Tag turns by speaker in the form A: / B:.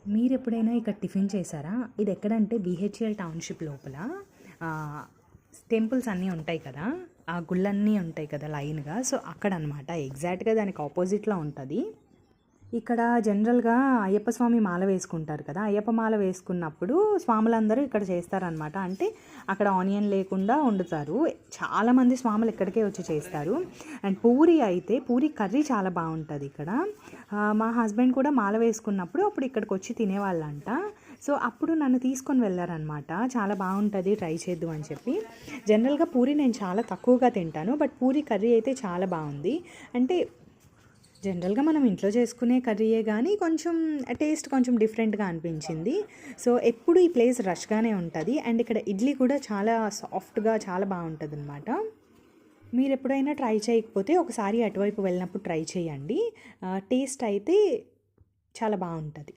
A: మీరెప్పుడైనా ఇక్కడ టిఫిన్ చేశారా? ఇది ఎక్కడంటే బీహెచ్ఎల్ టౌన్‌షిప్ లోపల టెంపుల్స్ అన్నీ ఉంటాయి కదా! ఆ గుళ్ళన్నీ ఉంటాయి కదా లైన్‌గా. సో, అక్కడనమాట. ఎగ్జాక్ట్‌గా దానికి ఆపోజిట్‌లో ఉంటది. ఇక్కడ జనరల్‌గా అయ్యప్ప స్వామి మాల వేసుకుంటారు కదా! అయ్యప్ప మాల వేసుకున్నప్పుడు స్వాములందరూ ఇక్కడ చేస్తారనమాట. అంటే అక్కడ ఆనియన్ లేకుండా వండుతారు. చాలామంది స్వాములు ఇక్కడికే వచ్చి చేస్తారు. అండ్ పూరి అయితే పూరి కర్రీ చాలా బావుంటది ఇక్కడ. మా హస్బెండ్ కూడా మాల వేసుకున్నప్పుడు అప్పుడు ఇక్కడికొచ్చి తినేవాళ్ళంట. సో, అప్పుడు నన్ను తీసుకొని వెళ్లారనమాట. చాలా బావుంటది, ట్రై చేద్దువు అని చెప్పి. జనరల్‌గా పూరి నేను చాలా తక్కువగా తింటాను. బట్ పూరి కర్రీ అయితే చాలా బావుంది. అంటే జనరల్‌గా మనం ఇంట్లో చేసుకునే కర్రీయే గానీ కొంచెం టేస్ట్ కొంచెం డిఫరెంట్‌గా అనిపించింది. సో, ఎప్పుడు ఈ ప్లేస్ రష్‌గానే ఉంటది. అండ్ ఇక్కడ ఇడ్లీ కూడా చాలా సాఫ్ట్‌గా చాలా బావుంటదనమాట. మీరెప్పుడైనా ట్రై చేయకపోతే ఒకసారి అటువైపు వెళ్ళినప్పుడు ట్రై చేయండి. టేస్ట్ అయితే చాలా బావుంటది.